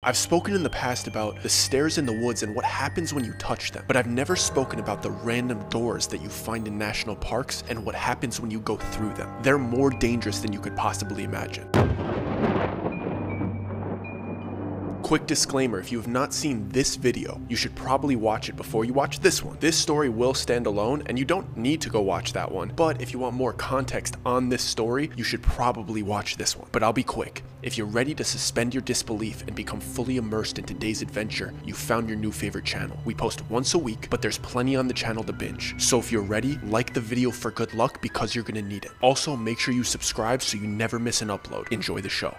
I've spoken in the past about the stairs in the woods and what happens when you touch them, but I've never spoken about the random doors that you find in national parks and what happens when you go through them. They're more dangerous than you could possibly imagine. Quick disclaimer, if you have not seen this video, you should probably watch it before you watch this one. This story will stand alone, and you don't need to go watch that one, but if you want more context on this story, you should probably watch this one. But I'll be quick. If you're ready to suspend your disbelief and become fully immersed in today's adventure, you found your new favorite channel. We post once a week, but there's plenty on the channel to binge. So if you're ready, like the video for good luck because you're gonna need it. Also, make sure you subscribe so you never miss an upload. Enjoy the show.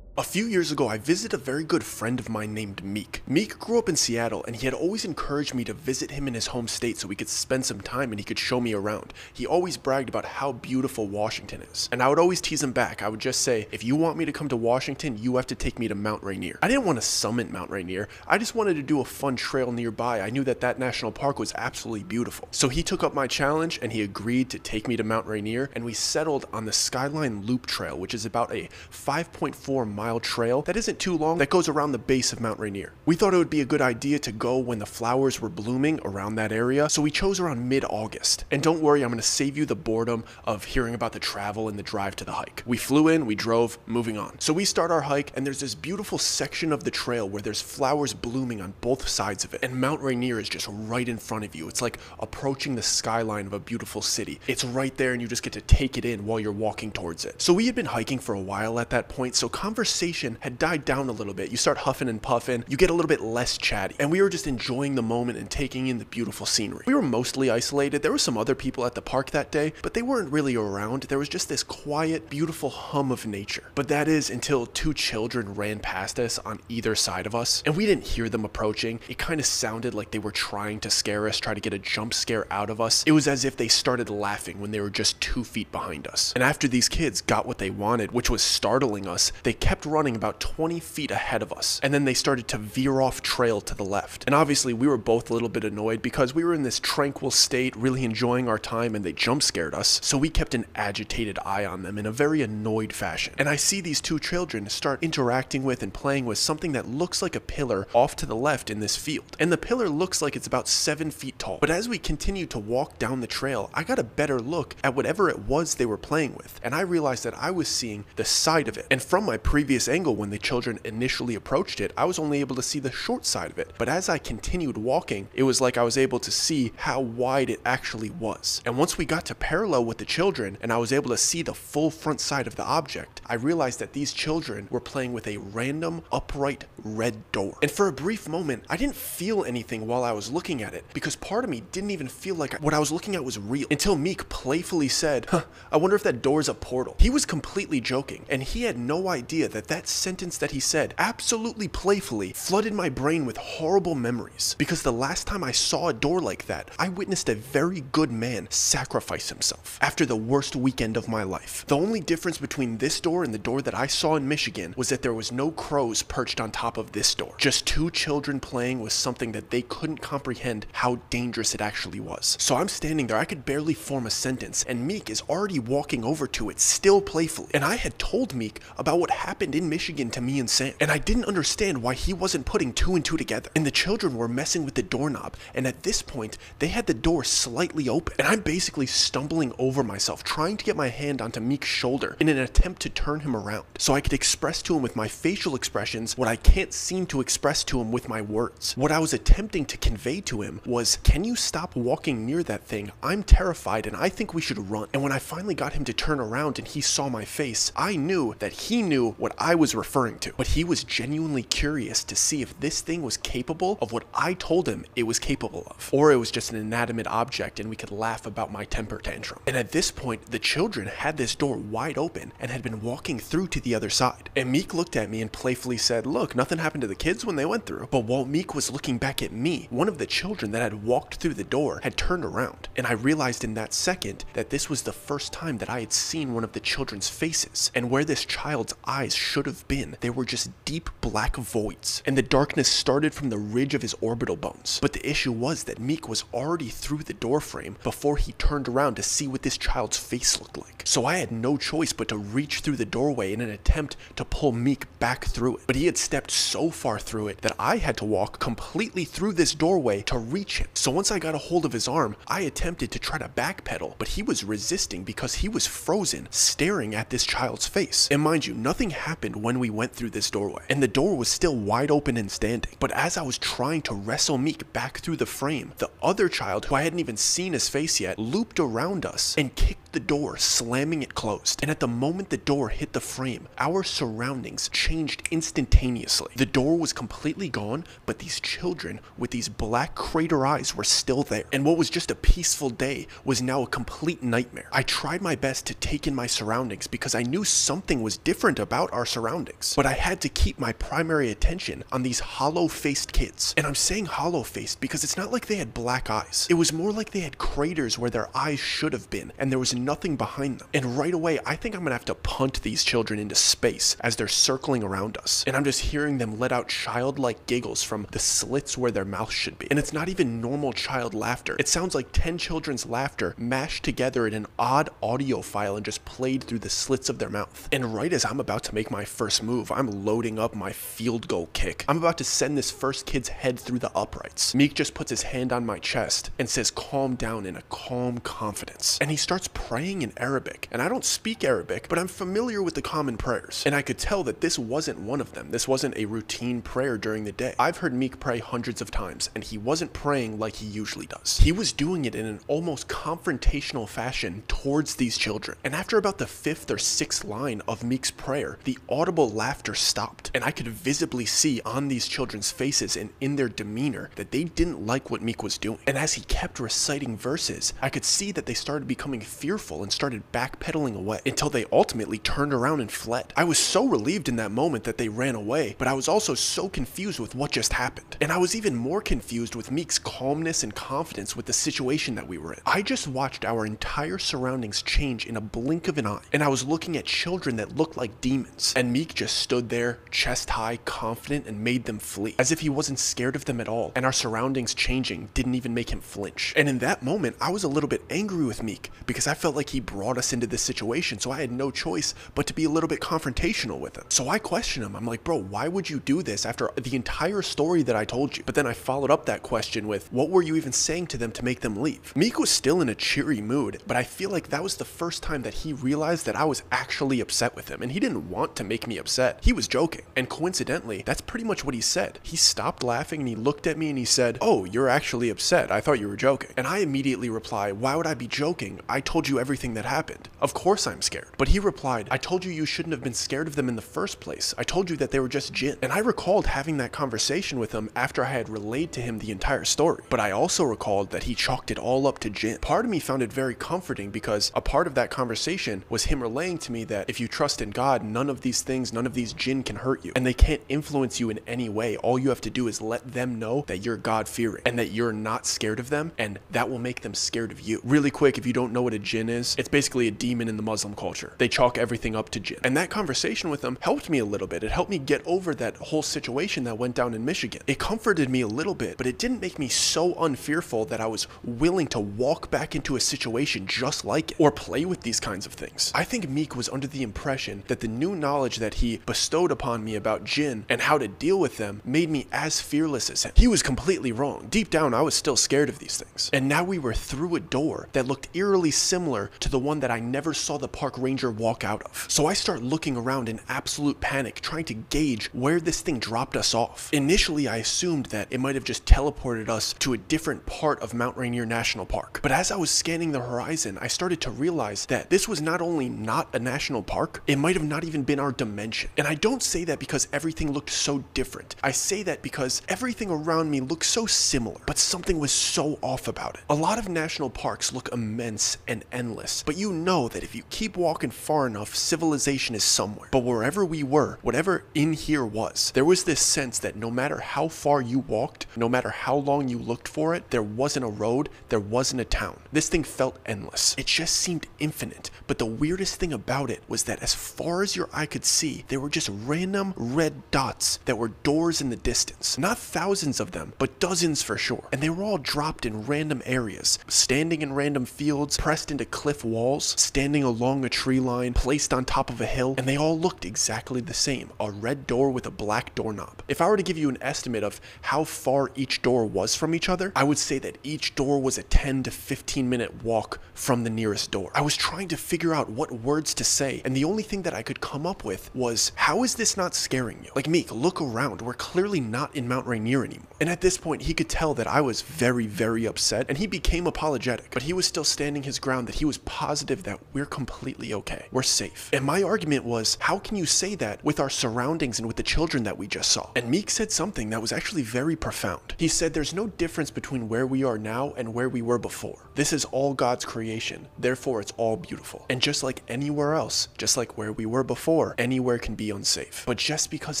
A few years ago, I visited a very good friend of mine named Meek. Meek grew up in Seattle, and he had always encouraged me to visit him in his home state so we could spend some time and he could show me around. He always bragged about how beautiful Washington is. And I would always tease him back. I would just say, if you want me to come to Washington, you have to take me to Mount Rainier. I didn't want to summit Mount Rainier. I just wanted to do a fun trail nearby. I knew that that national park was absolutely beautiful. So he took up my challenge and he agreed to take me to Mount Rainier, and we settled on the Skyline Loop Trail, which is about a 5.4-mile trail that isn't too long that goes around the base of Mount Rainier. We thought it would be a good idea to go when the flowers were blooming around that area, so we chose around mid-August. And don't worry, I'm going to save you the boredom of hearing about the travel and the drive to the hike. We flew in, we drove, moving on. So we start our hike, and there's this beautiful section of the trail where there's flowers blooming on both sides of it, and Mount Rainier is just right in front of you. It's like approaching the skyline of a beautiful city. It's right there, and you just get to take it in while you're walking towards it. So we had been hiking for a while at that point, so conversation had died down a little bit. You start huffing and puffing, you get a little bit less chatty, and we were just enjoying the moment and taking in the beautiful scenery. We were mostly isolated. There were some other people at the park that day, but they weren't really around. There was just this quiet, beautiful hum of nature. But that is until two children ran past us on either side of us, and we didn't hear them approaching. It kind of sounded like they were trying to scare us, try to get a jump scare out of us. It was as if they started laughing when they were just 2 feet behind us. And after these kids got what they wanted, which was startling us, they kept running about 20 feet ahead of us, and then they started to veer off trail to the left. And obviously we were both a little bit annoyed because we were in this tranquil state, really enjoying our time, and they jump scared us, so we kept an agitated eye on them in a very annoyed fashion. And I see these two children start interacting with and playing with something that looks like a pillar off to the left in this field, and the pillar looks like it's about 7 feet tall. But as we continued to walk down the trail, I got a better look at whatever it was they were playing with, and I realized that I was seeing the side of it. And from my previous angle, when the children initially approached it, I was only able to see the short side of it. But as I continued walking, it was like I was able to see how wide it actually was. And once we got to parallel with the children and I was able to see the full front side of the object, I realized that these children were playing with a random upright red door. And for a brief moment, I didn't feel anything while I was looking at it, because part of me didn't even feel like what I was looking at was real, until Meek playfully said, I wonder if that door's a portal. He was completely joking, and he had no idea that that sentence that he said absolutely playfully flooded my brain with horrible memories, because the last time I saw a door like that, I witnessed a very good man sacrifice himself after the worst weekend of my life. The only difference between this door and the door that I saw in Michigan was that there was no crows perched on top of this door. Just two children playing with something that they couldn't comprehend how dangerous it actually was. So I'm standing there, I could barely form a sentence, and Meek is already walking over to it, still playfully. And I had told Meek about what happened in Michigan to me and Sam, and I didn't understand why he wasn't putting 2 and 2 together. And the children were messing with the doorknob, and at this point they had the door slightly open, and I'm basically stumbling over myself trying to get my hand onto Meek's shoulder in an attempt to turn him around so I could express to him with my facial expressions what I can't seem to express to him with my words. What I was attempting to convey to him was, can you stop walking near that thing? I'm terrified and I think we should run. And when I finally got him to turn around and he saw my face, I knew that he knew what I was referring to, but he was genuinely curious to see if this thing was capable of what I told him it was capable of, or it was just an inanimate object and we could laugh about my temper tantrum. And at this point, the children had this door wide open and had been walking through to the other side. And Meek looked at me and playfully said, look, nothing happened to the kids when they went through. But while Meek was looking back at me, one of the children that had walked through the door had turned around. And I realized in that second that this was the first time that I had seen one of the children's faces, and where this child's eyes should have been. They were just deep black voids, and the darkness started from the ridge of his orbital bones. But the issue was that Meek was already through the doorframe before he turned around to see what this child's face looked like. So I had no choice but to reach through the doorway in an attempt to pull Meek back through it. But he had stepped so far through it that I had to walk completely through this doorway to reach him. So once I got a hold of his arm, I attempted to try to backpedal, but he was resisting because he was frozen, staring at this child's face. And mind you, nothing happened when we went through this doorway, and the door was still wide open and standing. But as I was trying to wrestle Meek back through the frame, the other child, who I hadn't even seen his face yet, looped around us and kicked the door, slamming it closed. And at the moment the door hit the frame, our surroundings changed instantaneously. The door was completely gone, but these children with these black crater eyes were still there. And what was just a peaceful day was now a complete nightmare. I tried my best to take in my surroundings because I knew something was different about our surroundings, but I had to keep my primary attention on these hollow-faced kids. And I'm saying hollow-faced because it's not like they had black eyes. It was more like they had craters where their eyes should have been, and there was nothing behind them. And right away, I think I'm gonna have to punt these children into space as they're circling around us. And I'm just hearing them let out childlike giggles from the slits where their mouth should be. And it's not even normal child laughter. It sounds like 10 children's laughter mashed together in an odd audio file and just played through the slits of their mouth. And right as I'm about to make my first move, I'm loading up my field goal kick. I'm about to send this first kid's head through the uprights. Meek just puts his hand on my chest and says, "Calm down," in a calm confidence. And he starts praying in Arabic. And I don't speak Arabic, but I'm familiar with the common prayers. And I could tell that this wasn't one of them. This wasn't a routine prayer during the day. I've heard Meek pray hundreds of times, and he wasn't praying like he usually does. He was doing it in an almost confrontational fashion towards these children. And after about the 5th or 6th line of Meek's prayer, the audible laughter stopped. And I could visibly see on these children's faces and in their demeanor that they didn't like what Meek was doing. And as he kept reciting verses, I could see that they started becoming fearful and started backpedaling away until they ultimately turned around and fled. I was so relieved in that moment that they ran away, but I was also so confused with what just happened. And I was even more confused with Meek's calmness and confidence with the situation that we were in. I just watched our entire surroundings change in a blink of an eye, and I was looking at children that looked like demons. And Meek just stood there, chest high, confident, and made them flee, as if he wasn't scared of them at all, and our surroundings changing didn't even make him flinch. And in that moment, I was a little bit angry with Meek, because I felt like he brought us into this situation, so I had no choice but to be a little bit confrontational with him. So I questioned him. I'm like, "Bro, why would you do this after the entire story that I told you?" But then I followed up that question with, "What were you even saying to them to make them leave?" Meek was still in a cheery mood, but I feel like that was the first time that he realized that I was actually upset with him, and he didn't want to make me upset. He was joking. And coincidentally, that's pretty much what he said. He stopped laughing and he looked at me and he said, "Oh, you're actually upset. I thought you were joking." And I immediately replied, "Why would I be joking? I told you everything that happened. Of course I'm scared." But he replied, "I told you you shouldn't have been scared of them in the first place. I told you that they were just jinn." And I recalled having that conversation with him after I had relayed to him the entire story. But I also recalled that he chalked it all up to jinn. Part of me found it very comforting because a part of that conversation was him relaying to me that if you trust in God, none of these things, none of these jinn can hurt you, and they can't influence you in any way. All you have to do is let them know that you're God-fearing and that you're not scared of them, and that will make them scared of you. Really quick, if you don't know what a jinn is, it's basically a demon in the Muslim culture. They chalk everything up to jinn. And that conversation with him helped me a little bit. It helped me get over that whole situation that went down in Michigan. It comforted me a little bit, but it didn't make me so unfearful that I was willing to walk back into a situation just like it or play with these kinds of things. I think Meek was under the impression that the new knowledge that he bestowed upon me about jinn and how to deal with them made me as fearless as him. He was completely wrong. Deep down, I was still scared of these things. And now we were through a door that looked eerily similar to the one that I never saw the park ranger walk out of. So I start looking around in absolute panic, trying to gauge where this thing dropped us off. Initially, I assumed that it might have just teleported us to a different part of Mount Rainier National Park. But as I was scanning the horizon, I started to realize that this was not only not a national park, it might have not even been our dimension. And I don't say that because everything looked so different. I say that because everything around me looked so similar, but something was so off about it. A lot of national parks look immense and endless. endless, but you know that if you keep walking far enough, civilization is somewhere. But wherever we were, whatever in here was, there was this sense that no matter how far you walked, no matter how long you looked for it, there wasn't a road, there wasn't a town. This thing felt endless. It just seemed infinite, but the weirdest thing about it was that as far as your eye could see, there were just random red dots that were doors in the distance. Not thousands of them, but dozens for sure. And they were all dropped in random areas, standing in random fields, pressed into cliff walls, standing along a tree line, placed on top of a hill, and they all looked exactly the same. A red door with a black doorknob. If I were to give you an estimate of how far each door was from each other, I would say that each door was a 10 to 15 minute walk from the nearest door. I was trying to figure out what words to say, and the only thing that I could come up with was, how is this not scaring you? Like, Meek, look around. We're clearly not in Mount Rainier anymore. And at this point, he could tell that I was very, very upset, and he became apologetic, but he was still standing his ground that he was positive that we're completely okay. We're safe. And my argument was, how can you say that with our surroundings and with the children that we just saw? And Meek said something that was actually very profound. He said, there's no difference between where we are now and where we were before. This is all God's creation. Therefore, it's all beautiful. And just like anywhere else, just like where we were before, anywhere can be unsafe. But just because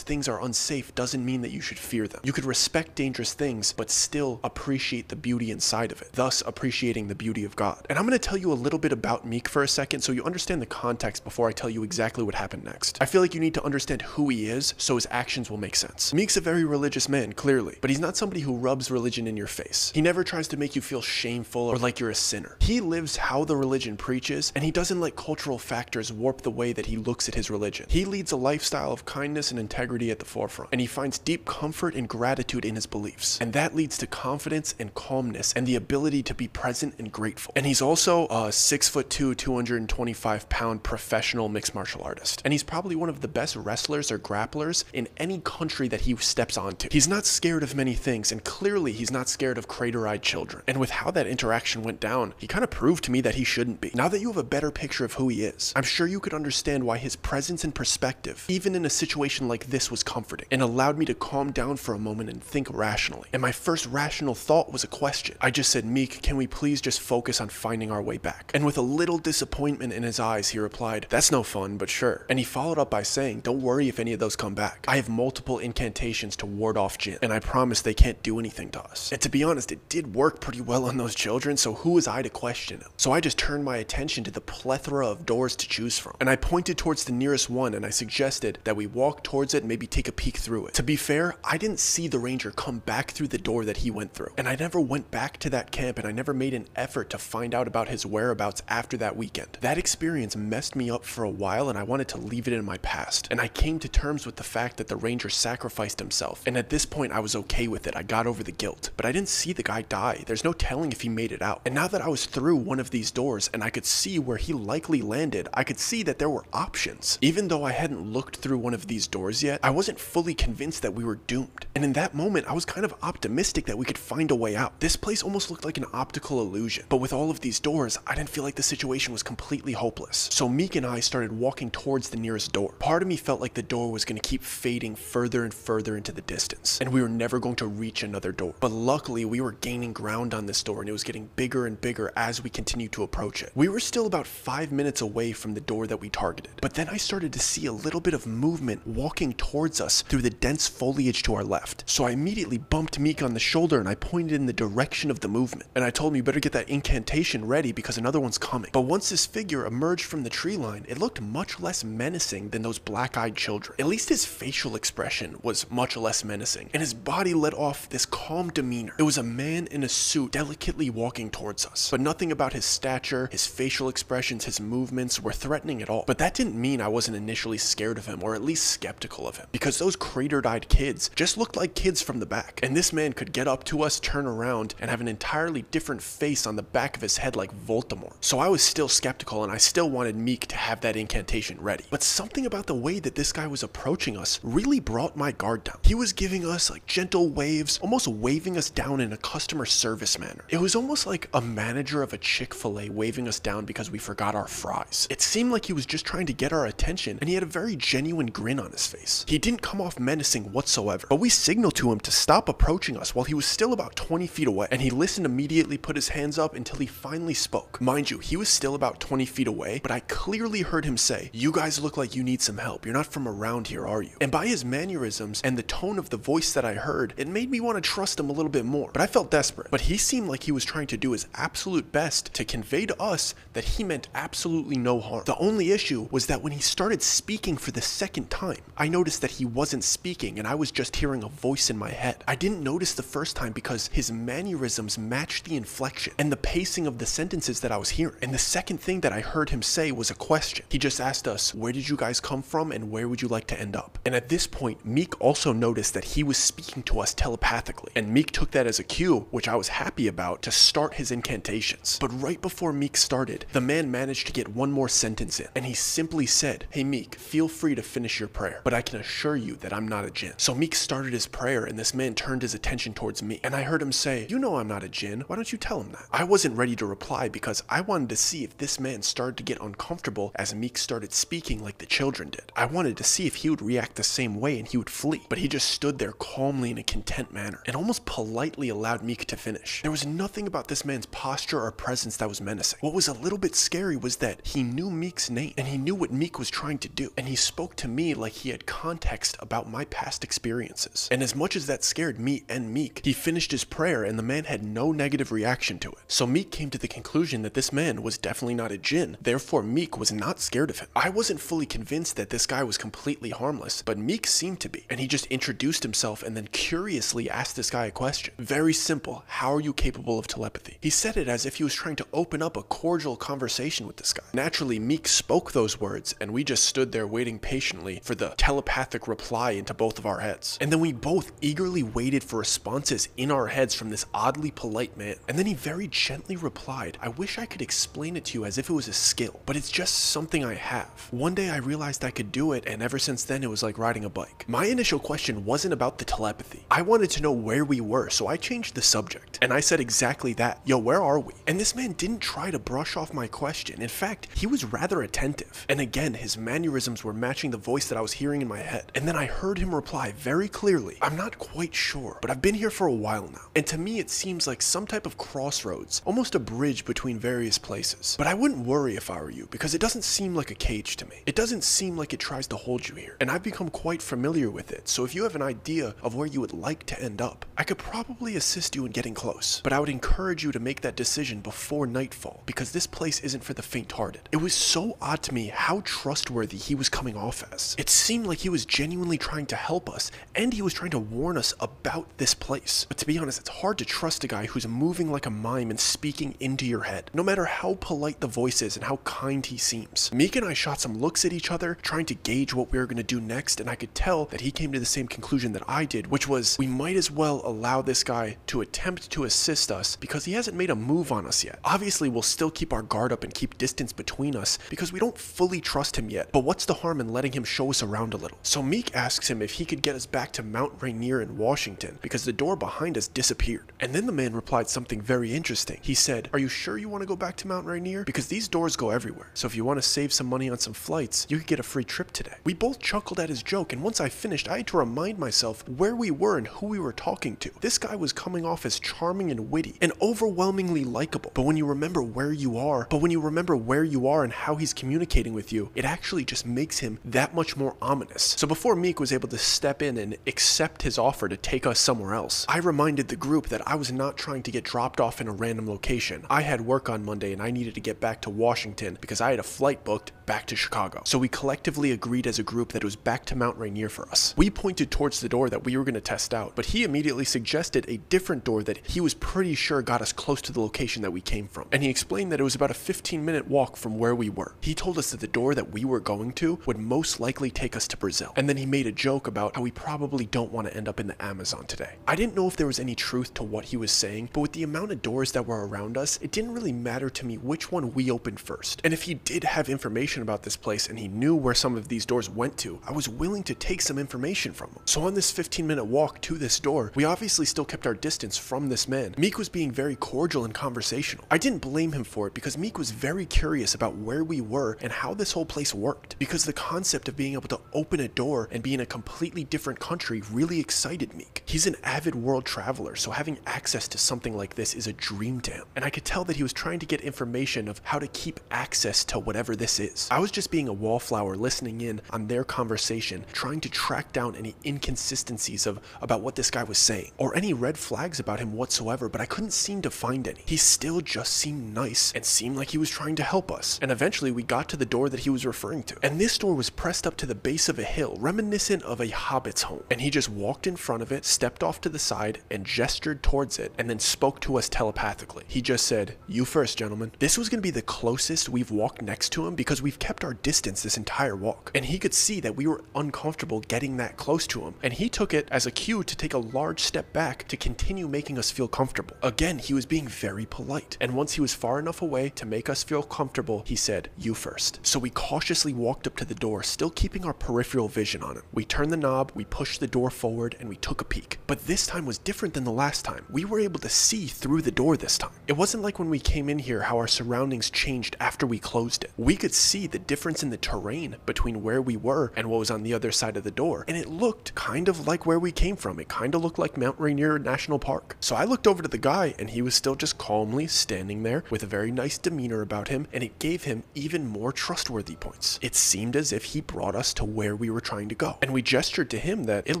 things are unsafe doesn't mean that you should fear them. You could respect dangerous things, but still appreciate the beauty inside of it, thus appreciating the beauty of God. And I'm going to tell you a little bit about Meek for a second so you understand the context before I tell you exactly what happened next. I feel like you need to understand who he is so his actions will make sense. Meek's a very religious man, clearly, but he's not somebody who rubs religion in your face. He never tries to make you feel shameful or like you're a sinner. He lives how the religion preaches, and he doesn't let cultural factors warp the way that he looks at his religion. He leads a lifestyle of kindness and integrity at the forefront, and he finds deep comfort and gratitude in his beliefs. And that leads to confidence and calmness and the ability to be present and grateful. And he's also a 6'2", 225-pound professional mixed martial artist. And he's probably one of the best wrestlers or grapplers in any country that he steps onto. He's not scared of many things, and clearly he's not scared of crater-eyed children. And with how that interaction went down, he kind of proved to me that he shouldn't be. Now that you have a better picture of who he is, I'm sure you could understand why his presence and perspective, even in a situation like this, was comforting and allowed me to calm down for a moment and think rationally. And my first rational thought was a question. I just said, Meek, can we please just focus on finding our way back? And with a little disappointment in his eyes, he replied, that's no fun, but sure. And he followed up by saying, don't worry if any of those come back. I have multiple incantations to ward off Jinn, and I promise they can't do anything to us. And to be honest, it did work pretty well on those children, so who was I to question him? So I just turned my attention to the plethora of doors to choose from, and I pointed towards the nearest one, and I suggested that we walk towards it and maybe take a peek through it. To be fair, I didn't see the ranger come back through the door that he went through, and I never went back to that camp, and I never made an effort to find out about his whereabouts after that weekend. That experience messed me up for a while, and I wanted to leave it in my past, and I came to terms with the fact that the ranger sacrificed himself, and at this point I was okay with it. I got over the guilt, but I didn't see the guy die. There's no telling if he made it out. And now that I was through one of these doors and I could see where he likely landed, I could see that there were options. Even though I hadn't looked through one of these doors yet, I wasn't fully convinced that we were doomed. And in that moment, I was kind of optimistic that we could find a way out. This place almost looked like an optical illusion, but with all of these doors, I didn't feel like the situation was completely hopeless. So Meek and I started walking towards the nearest door. Part of me felt like the door was going to keep fading further and further into the distance, and we were never going to reach another door. But luckily, we were gaining ground on this door, and it was getting bigger and bigger as we continued to approach it. We were still about 5 minutes away from the door that we targeted, but then I started to see a little bit of movement walking towards us through the dense foliage to our left. So I immediately bumped Meek on the shoulder, and I pointed in the direction of the movement. And I told him, you better get that incantation ready because another one's coming. But once this figure emerged from the tree line, it looked much less menacing than those black-eyed children. At least his facial expression was much less menacing, and his body let off this calm demeanor. It was a man in a suit delicately walking towards us, but nothing about his stature, his facial expressions, his movements were threatening at all. But that didn't mean I wasn't initially scared of him, or at least skeptical of him, because those cratered-eyed kids just looked like kids from the back, and this man could get up to us, turn around, and have an entirely different face on the back of his head like Voldemort. So I was still skeptical, and I still wanted Meek to have that incantation ready. But something about the way that this guy was approaching us really brought my guard down. He was giving us like gentle waves, almost waving us down in a customer service manner. It was almost like a manager of a Chick-fil-A waving us down because we forgot our fries. It seemed like he was just trying to get our attention, and he had a very genuine grin on his face. He didn't come off menacing whatsoever, but we signaled to him to stop approaching us while he was still about 20 feet away, and he listened, immediately put his hands up until he finally spoke. Mind you, he was still about 20 feet away, but I clearly heard him say, "You guys look like you need some help. You're not from around here, are you?" And by his mannerisms and the tone of the voice that I heard, it made me want to trust him a little bit more. But I felt desperate. But he seemed like he was trying to do his absolute best to convey to us that he meant absolutely no harm. The only issue was that when he started speaking for the second time, I noticed that he wasn't speaking and I was just hearing a voice in my head. I didn't notice the first time because his mannerisms matched the inflection and the pacing of the sentences that I was hearing. And the second thing that I heard him say was a question. He just asked us, "Where did you guys come from and where would you like to end up?" And at this point, Meek also noticed that he was speaking to us telepathically. And Meek took that as a cue, which I was happy about, to start his incantations. But right before Meek started, the man managed to get one more sentence in. And he simply said, "Hey Meek, feel free to finish your prayer, but I can assure you that I'm not a jinn." So Meek started his prayer and this man turned his attention towards me. And I heard him say, "You know I'm not a jinn. Why don't you tell him that?" I wasn't ready to reply because I wanted to see if this man started to get uncomfortable as Meek started speaking like the children did. I wanted to see if he would react the same way and he would flee. But he just stood there calmly in a content manner and almost politely allowed Meek to finish. There was nothing about this man's posture or presence that was menacing. What was a little bit scary was that he knew Meek's name and he knew what Meek was trying to do. And he spoke to me like he had context about my past experiences. And as much as that scared me and Meek, he finished his prayer and the man had no negative reaction to it. So Meek came to the conclusion that this man was definitely not a jinn, therefore Meek was not scared of him. I wasn't fully convinced that this guy was completely harmless, but Meek seemed to be. And he just introduced himself and then curiously asked this guy a question. Very simple, "How are you capable of telepathy?" He said it as if he was trying to open up a cordial conversation with this guy. Naturally, Meek spoke those words and we just stood there waiting patiently for the telepathic reply into both of our heads. And then we both eagerly waited for responses in our heads from this oddly polite man. And then he very gently replied, "I wish I could explain it to you as if it was a skill, but it's just something I have. One day I realized I could do it and ever since then it was like riding a bike." My initial question wasn't about the telepathy. I wanted to know where we were, so I changed the subject. And I said exactly that. "Yo, where are we?" And this man didn't try to brush off my question. In fact, he was rather attentive. And again, his mannerisms were matching the voice that I was hearing in my head. And then I heard him reply very clearly, "I'm not quite sure, but I've been here for a while now. And to me it seems like some type of crossroads, almost a bridge between various places. But I wouldn't worry if I were you, because it doesn't seem like a cage to me. It doesn't seem like it tries to hold you here. And I've become quite familiar with it, so if you have an idea of where you would like to end up, I could probably assist you in getting close. But I would encourage you to make that decision before nightfall, because this place isn't for the faint-hearted." It was so odd to me how trustworthy he was coming off as. It seemed like he was genuinely trying to help us, and he was trying to warn us about this place. But to be honest, it's hard to trust a guy who's moving like a mime and speaking into your head, no matter how polite the voice is and how kind he seems. Meek and I shot some looks at each other, trying to gauge what we were going to do next, and I could tell that he came to the same conclusion that I did, which was we might as well allow this guy to attempt to assist us because he hasn't made a move on us yet. Obviously, we'll still keep our guard up and keep distance between us because we don't fully trust him yet, but what's the harm in letting him show us around a little? So Meek asks him if he could get us back to Mount Rainier in Washington because the door behind us disappeared. And then the man replied something very interesting. He said, "Are you sure you want to go back to Mount Rainier? Because these doors go everywhere. So if you want to save some money on some flights, you could get a free trip today." We both chuckled at his joke, and once I finished, I had to remind myself where we were and who we were talking to. This guy was coming off as charming and witty and overwhelmingly likable. But when you remember where you are and how he's communicating with you, it actually just makes him that much more ominous. So before Meek was able to step in and accept his offer to take us somewhere else, I reminded the group that I was not trying to get dropped off in a random location. I had work on Monday and I needed to get back to Washington because I had a flight booked back to Chicago. So we collectively agreed as a group that it was back to Mount Rainier for us. We pointed towards the door that we were going to test out, but he immediately suggested a different door that he was pretty sure got us close to the location that we came from. And he explained that it was about a 15-minute walk from where we were. He told us that the door that we were going to would most likely take us to Brazil. And then he made a joke about how we probably don't want to end up in the Amazon today. I didn't know if there was any truth to what he was saying, but with the amount of doors that were around us, it didn't really matter to me which one we opened first. And if he did have information about this place and he knew where some of these doors went to, I was willing to take some information from him. So on this 15-minute walk to this door, we obviously still kept our distance from this man. Meek was being very cordial and conversational. I didn't blame him for it because Meek was very curious about where we were and how this whole place worked, because the concept of being able to open a door and be in a completely different country really excited Meek. He's an avid world traveler, so having access to something like this is a dream to him. And I could tell that he was trying trying to get information of how to keep access to whatever this is. I was just being a wallflower listening in on their conversation, trying to track down any inconsistencies about what this guy was saying, or any red flags about him whatsoever, but I couldn't seem to find any. He still just seemed nice and seemed like he was trying to help us. And eventually we got to the door that he was referring to. And this door was pressed up to the base of a hill, reminiscent of a hobbit's home. And he just walked in front of it, stepped off to the side, and gestured towards it, and then spoke to us telepathically. He just said, "You first, gentlemen." This was going to be the closest we've walked next to him because we've kept our distance this entire walk. And he could see that we were uncomfortable getting that close to him. And he took it as a cue to take a large step back to continue making us feel comfortable. Again, he was being very polite. And once he was far enough away to make us feel comfortable, he said, "You first." So we cautiously walked up to the door, still keeping our peripheral vision on him. We turned the knob, we pushed the door forward, and we took a peek. But this time was different than the last time. We were able to see through the door this time. It wasn't like when we came in here how our surroundings changed after we closed it. We could see the difference in the terrain between where we were and what was on the other side of the door, and it looked kind of like where we came from. It kind of looked like Mount Rainier National Park. So I looked over to the guy, and he was still just calmly standing there with a very nice demeanor about him, and it gave him even more trustworthy points. It seemed as if he brought us to where we were trying to go, and we gestured to him that it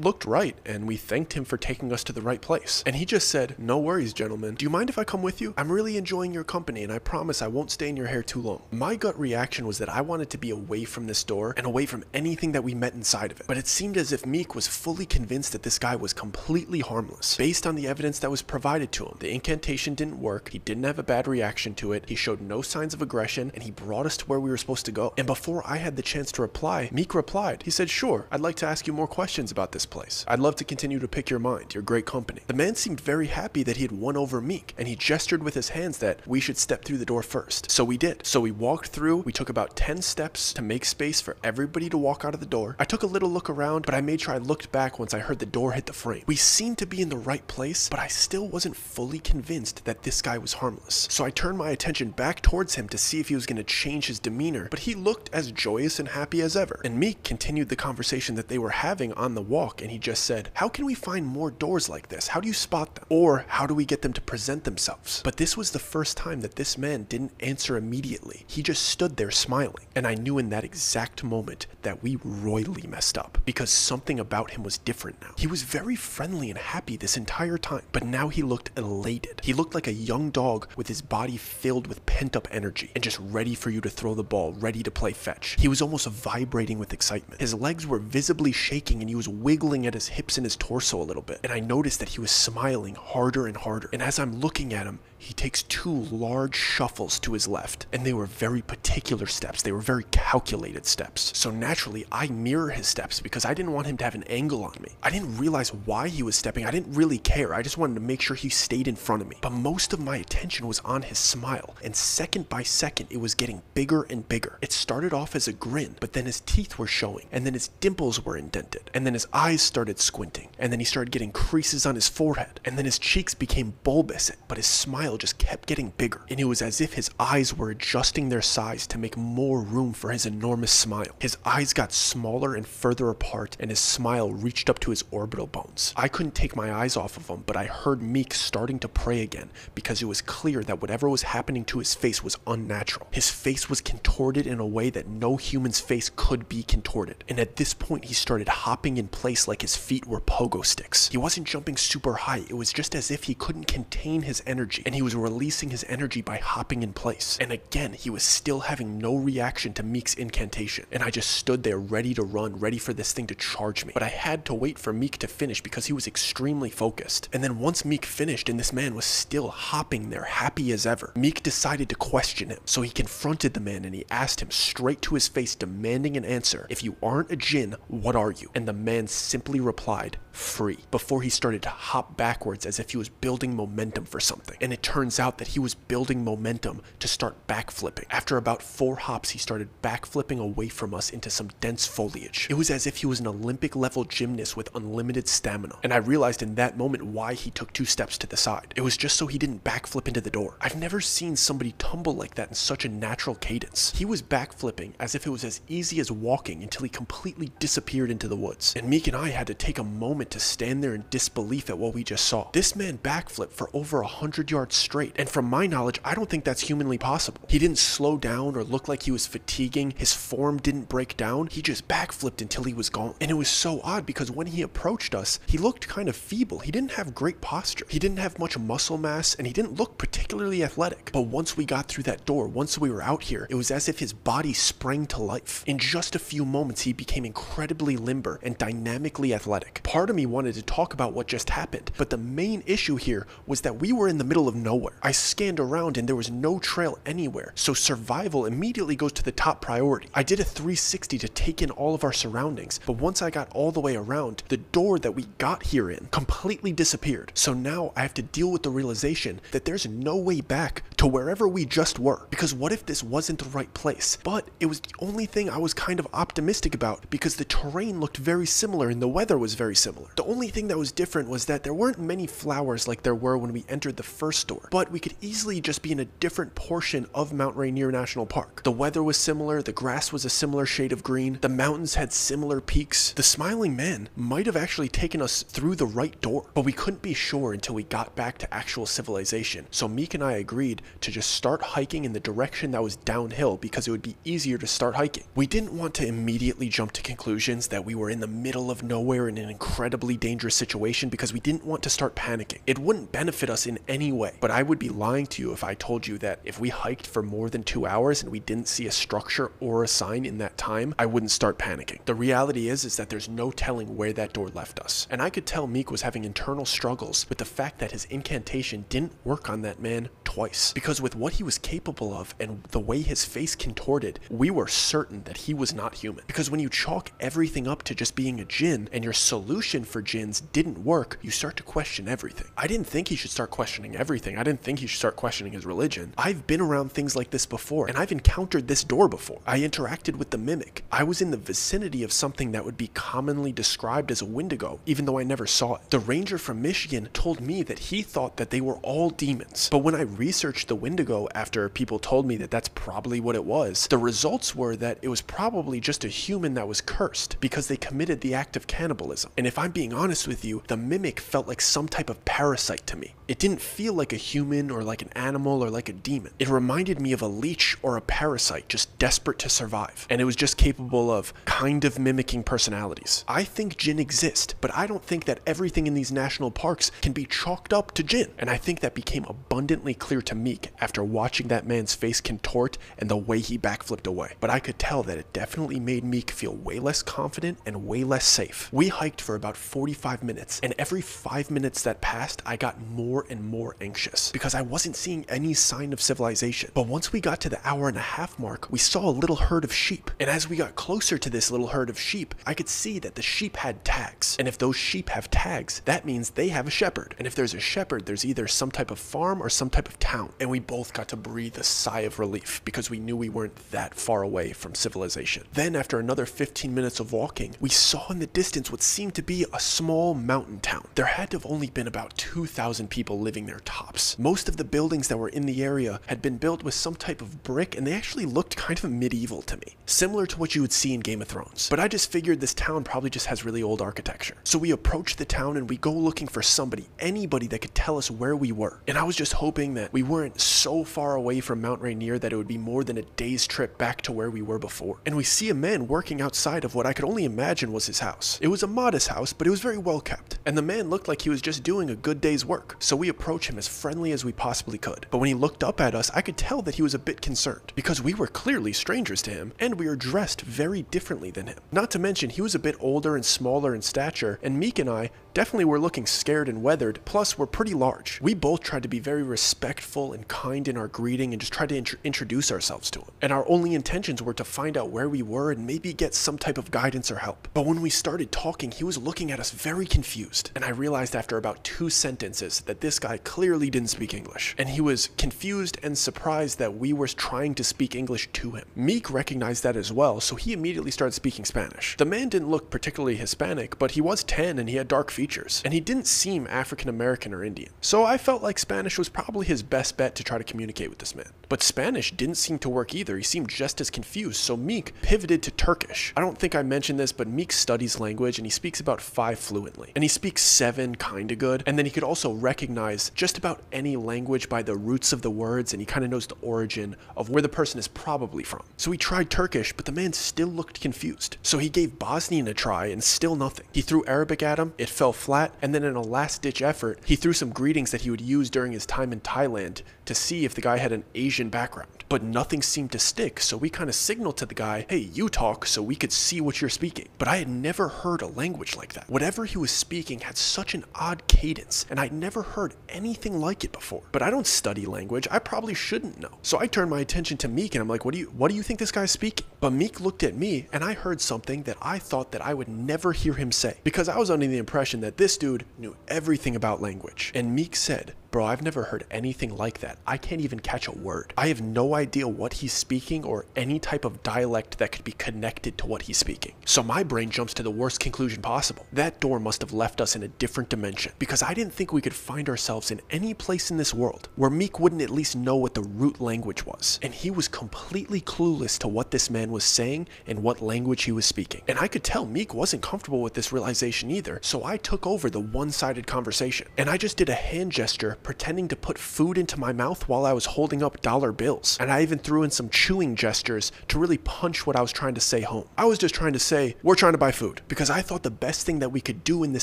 looked right, and we thanked him for taking us to the right place. And he just said, "No worries, gentlemen. Do you mind if I come with you? I'm really enjoying your company, and I promise I won't stay in your hair too long." My gut reaction was that I wanted to be away from this door and away from anything that we met inside of it. But it seemed as if Meek was fully convinced that this guy was completely harmless. Based on the evidence that was provided to him, the incantation didn't work, he didn't have a bad reaction to it, he showed no signs of aggression, and he brought us to where we were supposed to go. And before I had the chance to reply, Meek replied. He said, "Sure, I'd like to ask you more questions about this place. I'd love to continue to pick your mind. You're great company." The man seemed very happy that he had won over Meek, and he gestured with his hands that we should step through the door first. So we did. So we walked through, we took about 10 steps to make space for everybody to walk out of the door. I took a little look around, but I made sure I looked back once I heard the door hit the frame. We seemed to be in the right place, but I still wasn't fully convinced that this guy was harmless. So I turned my attention back towards him to see if he was going to change his demeanor, but he looked as joyous and happy as ever. And Meek continued the conversation that they were having on the walk, and he just said, "How can we find more doors like this? How do you spot them? Or how do we get them to present themselves?" But this was the first time that this man didn't answer immediately. He just stood there smiling, and I knew in that exact moment that we royally messed up, because something about him was different now. He was very friendly and happy this entire time, but now he looked elated. He looked like a young dog with his body filled with pent-up energy and just ready for you to throw the ball, ready to play fetch. He was almost vibrating with excitement. His legs were visibly shaking, and he was wiggling at his hips and his torso a little bit, and I noticed that he was smiling harder and harder. And as I'm looking at him, he takes 2 large shuffles to his left, and they were very particular steps. They were very calculated steps. So naturally, I mirror his steps because I didn't want him to have an angle on me. I didn't realize why he was stepping. I didn't really care. I just wanted to make sure he stayed in front of me. But most of my attention was on his smile, and second by second, it was getting bigger and bigger. It started off as a grin, but then his teeth were showing, and then his dimples were indented, and then his eyes started squinting, and then he started getting creases on his forehead, and then his cheeks became bulbous, but his smile just kept getting bigger, and it was as if his eyes were adjusting their size to make more room for his enormous smile. His eyes got smaller and further apart, and his smile reached up to his orbital bones. I couldn't take my eyes off of him, but I heard Meek starting to pray again, because it was clear that whatever was happening to his face was unnatural. His face was contorted in a way that no human's face could be contorted, and at this point he started hopping in place like his feet were pogo sticks. He wasn't jumping super high, it was just as if he couldn't contain his energy, and he was releasing his energy by hopping in place. And again, he was still having no reaction to Meek's incantation, and I just stood there ready to run, ready for this thing to charge me. But I had to wait for Meek to finish because he was extremely focused. And then once Meek finished and this man was still hopping there, happy as ever, Meek decided to question him. So he confronted the man and he asked him straight to his face, demanding an answer. "If you aren't a djinn, what are you?" And the man simply replied, "Free," before he started to hop backwards as if he was building momentum for something. And it turns out that he was building momentum to start backflipping. After about 4 hops, he started backflipping away from us into some dense foliage. It was as if he was an Olympic level gymnast with unlimited stamina. And I realized in that moment why he took 2 steps to the side. It was just so he didn't backflip into the door. I've never seen somebody tumble like that in such a natural cadence. He was backflipping as if it was as easy as walking until he completely disappeared into the woods. And Meek and I had to take a moment moment to stand there in disbelief at what we just saw. This man backflipped for over 100 yards straight, and from my knowledge, I don't think that's humanly possible. He didn't slow down or look like he was fatiguing, his form didn't break down, he just backflipped until he was gone. And it was so odd because when he approached us, he looked kind of feeble. He didn't have great posture, he didn't have much muscle mass, and he didn't look particularly athletic. But once we got through that door, once we were out here, it was as if his body sprang to life. In just a few moments, he became incredibly limber and dynamically athletic. Part of me wanted to talk about what just happened, but the main issue here was that we were in the middle of nowhere. I scanned around and there was no trail anywhere, so survival immediately goes to the top priority. I did a 360 to take in all of our surroundings, but once I got all the way around, the door that we got here in completely disappeared. So now I have to deal with the realization that there's no way back to wherever we just were. Because what if this wasn't the right place? But it was the only thing I was kind of optimistic about because the terrain looked very similar and the weather was very similar. The only thing that was different was that there weren't many flowers like there were when we entered the first door, but we could easily just be in a different portion of Mount Rainier National Park. The weather was similar, the grass was a similar shade of green, the mountains had similar peaks. The smiling man might have actually taken us through the right door, but we couldn't be sure until we got back to actual civilization. So Meek and I agreed to just start hiking in the direction that was downhill because it would be easier to start hiking. We didn't want to immediately jump to conclusions that we were in the middle of nowhere in an incredibly dangerous situation because we didn't want to start panicking. It wouldn't benefit us in any way, but I would be lying to you if I told you that if we hiked for more than 2 hours and we didn't see a structure or a sign in that time, I wouldn't start panicking. The reality is that there's no telling where that door left us. And I could tell Meek was having internal struggles with the fact that his incantation didn't work on that man twice. Because with what he was capable of and the way his face contorted, we were certain that he was not human. Because when you chalk everything up to just being a djinn and your solution for djinns didn't work, you start to question everything. I didn't think he should start questioning everything. I didn't think he should start questioning his religion. I've been around things like this before, and I've encountered this door before. I interacted with the mimic. I was in the vicinity of something that would be commonly described as a Wendigo, even though I never saw it. The ranger from Michigan told me that he thought that they were all demons. But when I researched the Wendigo after people told me that that's probably what it was, the results were that it was probably just a human that was cursed because they committed the act of cannibalism. And if I'm being honest with you, the mimic felt like some type of parasite to me. It didn't feel like a human or like an animal or like a demon. It reminded me of a leech or a parasite just desperate to survive. And it was just capable of kind of mimicking personalities. I think jinn exist, but I don't think that everything in these national parks can be chalked up to jinn. And I think that became abundantly clear to Meek after watching that man's face contort and the way he backflipped away. But I could tell that it definitely made Meek feel way less confident and way less safe. We hiked for about 45 minutes, and every 5 minutes that passed, I got more and more anxious because I wasn't seeing any sign of civilization. But once we got to the hour-and-a-half mark, we saw a little herd of sheep. And as we got closer to this little herd of sheep, I could see that the sheep had tags. And if those sheep have tags, that means they have a shepherd. And if there's a shepherd, there's either some type of farm or some type of town. And we both got to breathe a sigh of relief because we knew we weren't that far away from civilization. Then after another 15 minutes of walking, we saw in the distance what seemed to be a small mountain town. There had to have only been about 2,000 people living there tops. Most of the buildings that were in the area had been built with some type of brick, and they actually looked kind of medieval to me, similar to what you would see in Game of Thrones. But I just figured this town probably just has really old architecture. So we approach the town and we go looking for somebody, anybody that could tell us where we were. And I was just hoping that we weren't so far away from Mount Rainier that it would be more than a day's trip back to where we were before. And we see a man working outside of what I could only imagine was his house. It was a modest house, but it was very well kept. And the man looked like he was just doing a good day's work. So we approached him as friendly as we possibly could. But when he looked up at us, I could tell that he was a bit concerned because we were clearly strangers to him and we were dressed very differently than him. Not to mention he was a bit older and smaller in stature, and Meek and I definitely were looking scared and weathered, plus we're pretty large. We both tried to be very respectful and kind in our greeting and just tried to introduce ourselves to him. And our only intentions were to find out where we were and maybe get some type of guidance or help. But when we started talking, he was looking at us very confused. confused. And I realized after about 2 sentences that this guy clearly didn't speak English. And he was confused and surprised that we were trying to speak English to him. Meek recognized that as well, so he immediately started speaking Spanish. The man didn't look particularly Hispanic, but he was tan and he had dark features. And he didn't seem African American or Indian. So I felt like Spanish was probably his best bet to try to communicate with this man. But Spanish didn't seem to work either. He seemed just as confused, so Meek pivoted to Turkish. I don't think I mentioned this, but Meek studies language and he speaks about 5 fluently. And he speaks 7 kinda good, and then he could also recognize just about any language by the roots of the words, and he kind of knows the origin of where the person is probably from. So he tried Turkish, but the man still looked confused. So he gave Bosnian a try and still nothing. He threw Arabic at him, it fell flat, and then in a last-ditch effort, he threw some greetings that he would use during his time in Thailand to see if the guy had an Asian background. But nothing seemed to stick, so we kind of signaled to the guy, hey, you talk so we could see what you're speaking. But I had never heard a language like that. Whatever he was speaking had such an odd cadence, and I'd never heard anything like it before. But I don't study language, I probably shouldn't know. So I turned my attention to Meek and I'm like, what do you think this guy's speaking? But Meek looked at me and I heard something that I thought that I would never hear him say, because I was under the impression that this dude knew everything about language. And Meek said, bro, I've never heard anything like that. I can't even catch a word. I have no idea what he's speaking or any type of dialect that could be connected to what he's speaking. So my brain jumps to the worst conclusion possible. That door must have left us in a different dimension, because I didn't think we could find ourselves in any place in this world where Meek wouldn't at least know what the root language was. And he was completely clueless to what this man was saying and what language he was speaking. And I could tell Meek wasn't comfortable with this realization either, so I took over the one-sided conversation. And I just did a hand gesture pretending to put food into my mouth while I was holding up dollar bills. And I even threw in some chewing gestures to really punch what I was trying to say home. I was just trying to say, we're trying to buy food, because I thought the best thing that we could do in this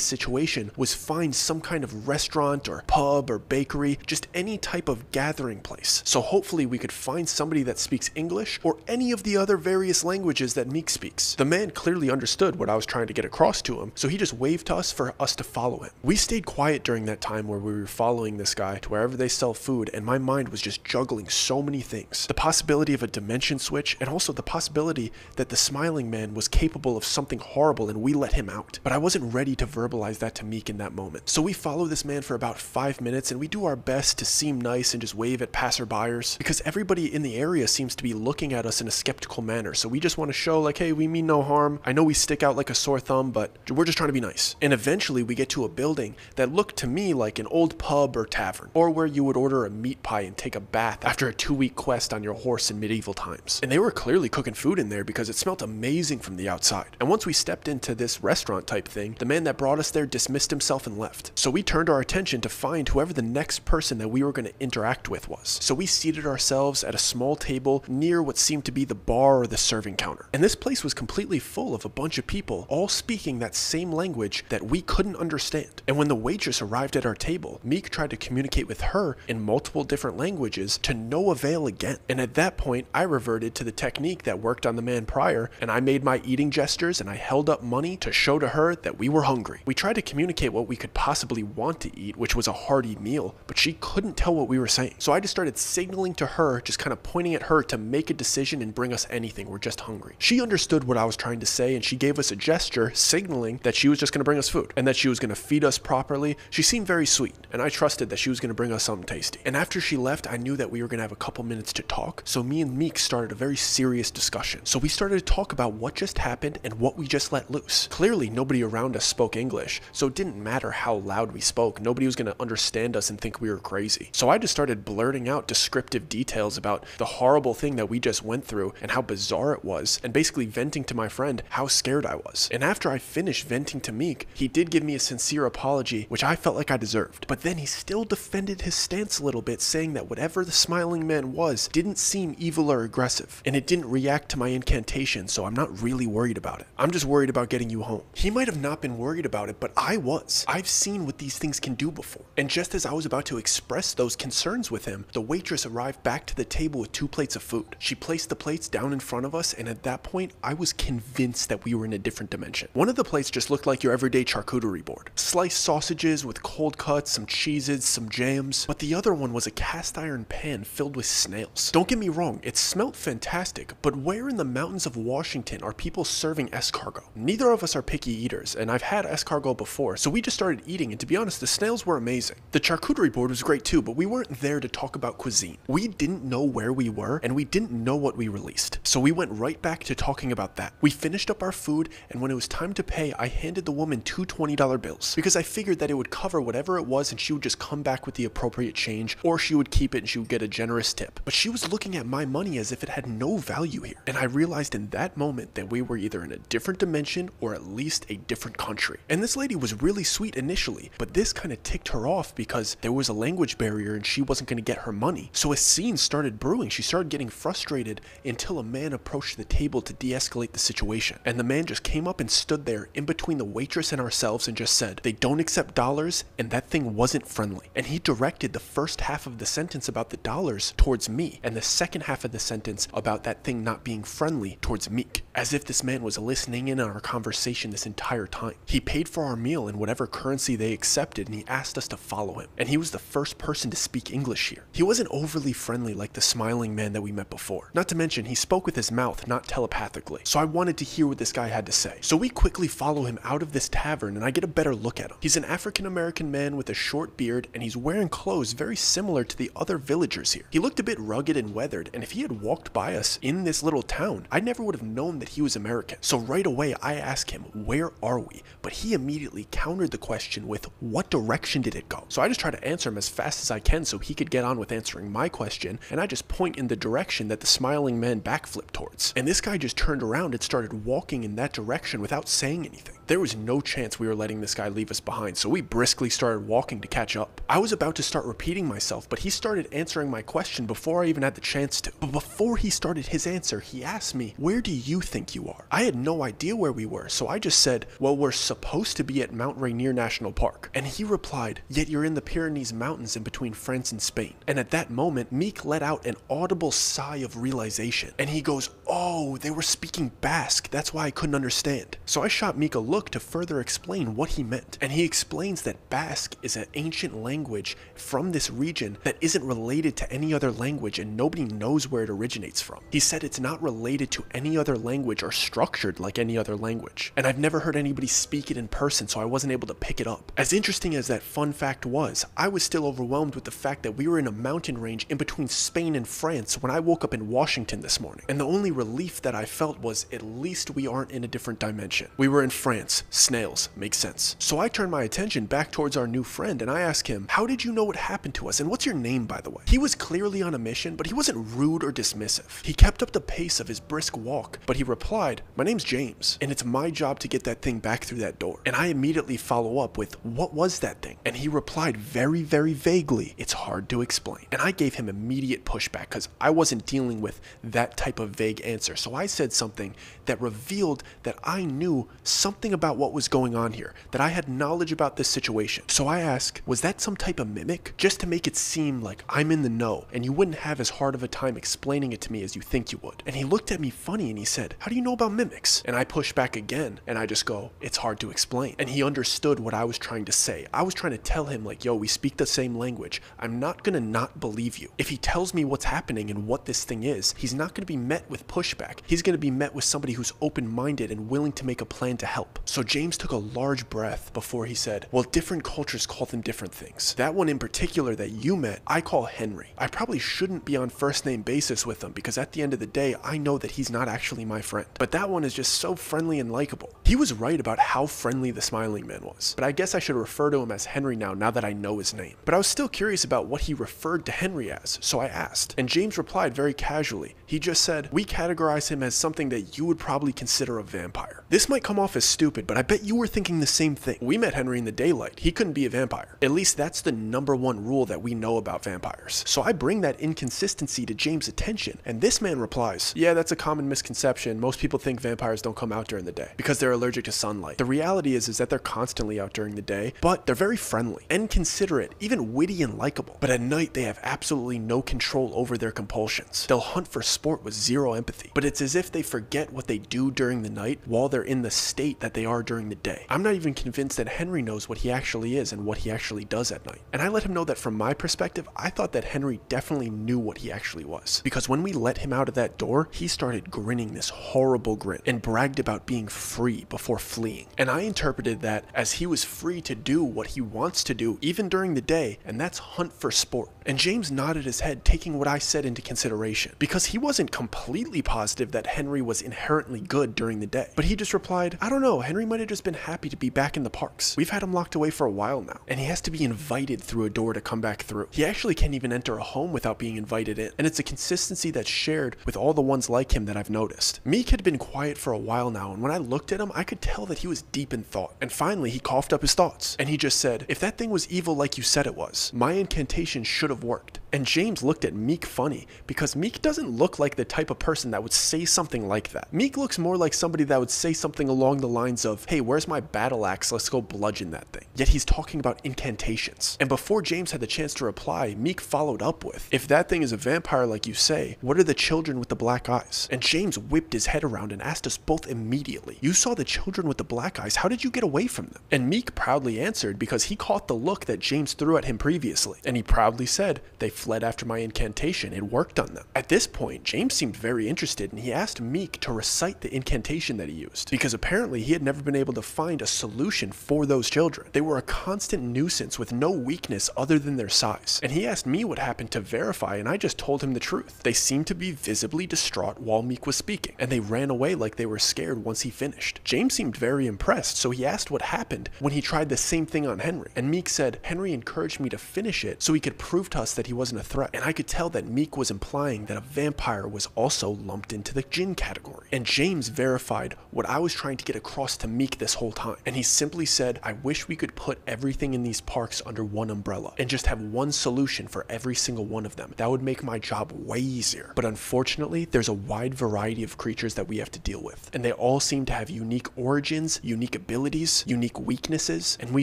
situation was find some kind of restaurant or pub or bakery, just any type of gathering place. So hopefully we could find somebody that speaks English or any of the other various languages that Meek speaks. The man clearly understood what I was trying to get across to him, so he just waved to us for us to follow him. We stayed quiet during that time where we were following this guy to wherever they sell food, and my mind was just juggling so many things. The possibility of a dimension switch, and also the possibility that the smiling man was capable of something horrible and we let him out. But I wasn't ready to verbalize that to Meek in that moment. So we follow this man for about 5 minutes and we do our best to seem nice and just wave at passerbyers, because everybody in the area seems to be looking at us in a skeptical manner. So we just want to show like, hey, we mean no harm. I know we stick out like a sore thumb, but we're just trying to be nice. And eventually we get to a building that looked to me like an old pub or tavern, or where you would order a meat pie and take a bath after a 2-week quest on your horse in medieval times. And they were clearly cooking food in there because it smelled amazing from the outside. And once we stepped into this restaurant type thing, the man that brought us there dismissed himself and left. So we turned our attention to find whoever the next person that we were going to interact with was. So we seated ourselves at a small table near what seemed to be the bar or the serving counter. And this place was completely full of a bunch of people, all speaking that same language that we couldn't understand. And when the waitress arrived at our table, Meek tried to communicate with her in multiple different languages to no avail again. And at that point, I reverted to the technique that worked on the man prior, and I made my eating gestures and I held up money to show to her that we were hungry. We tried to communicate what we could possibly want to eat, which was a hearty meal, but she couldn't tell what we were saying. So I just started signaling to her, just kind of pointing at her to make a decision and bring us anything. We're just hungry. She understood what I was trying to say and she gave us a gesture signaling that she was just going to bring us food and that she was going to feed us properly. She seemed very sweet and I trusted that she was going to bring us something tasty. And after she left, I knew that we were going to have a couple minutes to talk. So me and Meek started a very serious discussion. So we started to talk about what just happened and what we just let loose. Clearly, nobody around us spoke English, so it didn't matter how loud we spoke. Nobody was going to understand us and think we were crazy. So I just started blurting out descriptive details about the horrible thing that we just went through and how bizarre it was, and basically venting to my friend how scared I was. And after I finished venting to Meek, he did give me a sincere apology, which I felt like I deserved. But then he still defended his stance a little bit, saying that whatever the smiling man was didn't seem evil or aggressive, and it didn't react to my incantation, so I'm not really worried about it. I'm just worried about getting you home. He might have not been worried about it, but I was. I've seen what these things can do before. And just as I was about to express those concerns with him, the waitress arrived back to the table with 2 plates of food. She placed the plates down in front of us, and at that point, I was convinced that we were in a different dimension. One of the plates just looked like your everyday charcuterie board. Sliced sausages with cold cuts, some cheeses, some jams, but the other one was a cast iron pan filled with snails. Don't get me wrong, it smelled fantastic, but where in the mountains of Washington are people serving escargot? Neither of us are picky eaters, and I've had escargot before, so we just started eating, and to be honest, the snails were amazing. The charcuterie board was great too, but we weren't there to talk about cuisine. We didn't know where we were, and we didn't know what we released, so we went right back to talking about that. We finished up our food, and when it was time to pay, I handed the woman two $20 bills, because I figured that it would cover whatever it was and she would just come back with the appropriate change, or she would keep it and she would get a generous tip. But she was looking at my money as if it had no value here, and I realized in that moment that we were either in a different dimension or at least a different country. And this lady was really sweet initially, but this kind of ticked her off because there was a language barrier and she wasn't going to get her money. So a scene started brewing. She started getting frustrated until a man approached the table to de-escalate the situation. And the man just came up and stood there in between the waitress and ourselves and just said, "They don't accept dollars," and that thing wasn't friendly. And he directed the first half of the sentence about the dollars towards me, and the second half of the sentence about that thing not being friendly towards Meek, as if this man was listening in on our conversation this entire time. He paid for our meal in whatever currency they accepted, and he asked us to follow him. And he was the first person to speak English here. He wasn't overly friendly like the smiling man that we met before. Not to mention, he spoke with his mouth, not telepathically. So I wanted to hear what this guy had to say. So we quickly follow him out of this tavern, and I get a better look at him. He's an African-American man with a short beard, and he's wearing clothes very similar to the other villagers here. He looked a bit rugged and weathered, and if he had walked by us in this little town, I never would have known that he was American. So right away, I asked him, "Where are we?" But he immediately countered the question with, "What direction did it go?" So I just try to answer him as fast as I can so he could get on with answering my question, and I just point in the direction that the smiling man backflipped towards. And this guy just turned around and started walking in that direction without saying anything. There was no chance we were letting this guy leave us behind, so we briskly started walking to catch up. I was about to start repeating myself, but he started answering my question before I even had the chance to. But before he started his answer, he asked me, "Where do you think you are?" I had no idea where we were, so I just said, "Well, we're supposed to be at Mount Rainier National Park." And he replied, "Yet you're in the Pyrenees Mountains in between France and Spain." And at that moment, Meek let out an audible sigh of realization. And he goes, "Oh, they were speaking Basque, that's why I couldn't understand." So I shot Meek a look to further explain what he meant. And he explains that Basque is an ancient language from this region that isn't related to any other language, and nobody knows where it originates from. He said it's not related to any other language or structured like any other language. And I've never heard anybody speak it in person, so I wasn't able to pick it up. As interesting as that fun fact was, I was still overwhelmed with the fact that we were in a mountain range in between Spain and France when I woke up in Washington this morning. And the only relief that I felt was, at least we aren't in a different dimension. We were in France. Snails. Makes sense. So I turned my attention back towards our new friend, and I asked him, "How did you know what happened to us, and what's your name, by the way?" He was clearly on a mission, but he wasn't rude or dismissive. He kept up the pace of his brisk walk, but he replied, "My name's James, and it's my job to get that thing back through that door." And I immediately follow up with, "What was that thing?" And he replied very, very vaguely, "It's hard to explain." And I gave him immediate pushback because I wasn't dealing with that type of vague answer. So I said something that revealed that I knew something about what was going on here, that I had knowledge about this situation. So I asked, "Was that some type of mimic?" Just to make it seem like I'm in the know and you wouldn't have as hard of a time explaining it to me as you think you would. And he looked at me funny and he said, "How do you know about mimics?" And I pushed back again and I just go, "It's hard to explain." And he understood what I was trying to say. I was trying to tell him like, "Yo, we speak the same language. I'm not gonna not believe you. If he tells me what's happening and what this thing is, he's not gonna be met with pushback. He's gonna be met with somebody who's open-minded and willing to make a plan to help." So James took a large breath before he said, "Well, different cultures call them different things. That one in particular that you met, I call Henry. I probably shouldn't be on first name basis with him because at the end of the day, I know that he's not actually my friend. But that one is just so friendly and likable." He was right about how friendly the smiling man was, but I guess I should refer to him as Henry now that I know his name. But I was still curious about what he referred to Henry as, so I asked. And James replied very casually. He just said, "We categorize him as something that you would probably consider a vampire." This might come off as stupid, but I bet you were thinking the same thing. We met Henry in the daylight. He couldn't be a vampire. At least that's the #1 rule that we know about vampires. So I bring that inconsistency to James' attention, and this man replies, "Yeah, that's a common misconception. Most people think vampires don't come out during the day because they're allergic to sunlight. The reality is that they're constantly out during the day, but they're very friendly and considerate, even witty and likable. But at night, they have absolutely no control over their compulsions. They'll hunt for sport with zero empathy, but it's as if they forget what they do during the night while they're in the state that they they are during the day. I'm not even convinced that Henry knows what he actually is and what he actually does at night. And I let him know that from my perspective, I thought that Henry definitely knew what he actually was. Because when we let him out of that door, he started grinning this horrible grin and bragged about being free before fleeing. And I interpreted that as he was free to do what he wants to do even during the day, and that's hunt for sport. And James nodded his head, taking what I said into consideration, because he wasn't completely positive that Henry was inherently good during the day. But he just replied, I don't know, Henry might have just been happy to be back in the parks. We've had him locked away for a while now, and he has to be invited through a door to come back through. He actually can't even enter a home without being invited in, and it's a consistency that's shared with all the ones like him that I've noticed. Meek had been quiet for a while now, and when I looked at him, I could tell that he was deep in thought. And finally, he coughed up his thoughts, and he just said, if that thing was evil like you said it was, my incantation should have worked. And James looked at Meek funny, because Meek doesn't look like the type of person that would say something like that. Meek looks more like somebody that would say something along the lines of, hey, where's my battle axe? Let's go bludgeon that thing. Yet he's talking about incantations. And before James had the chance to reply, Meek followed up with, if that thing is a vampire like you say, what are the children with the black eyes? And James whipped his head around and asked us both immediately, you saw the children with the black eyes, how did you get away from them? And Meek proudly answered because he caught the look that James threw at him previously. And he proudly said, they fled after my incantation, it worked on them. At this point, James seemed very interested and he asked Meek to recite the incantation that he used, because apparently he had never been able to find a solution for those children. They were a constant nuisance with no weakness other than their size. And he asked me what happened to verify, and I just told him the truth. They seemed to be visibly distraught while Meek was speaking, and they ran away like they were scared once he finished. James seemed very impressed, so he asked what happened when he tried the same thing on Henry. And Meek said, Henry encouraged me to finish it so he could prove to us that he wasn't a threat. And I could tell that Meek was implying that a vampire was also lumped into the jinn category. And James verified what I was trying to get across to Meek this whole time. And he simply said, I wish we could put everything in these parks under one umbrella and just have one solution for every single one of them. That would make my job way easier. But unfortunately, there's a wide variety of creatures that we have to deal with. And they all seem to have unique origins, unique abilities, unique weaknesses, and we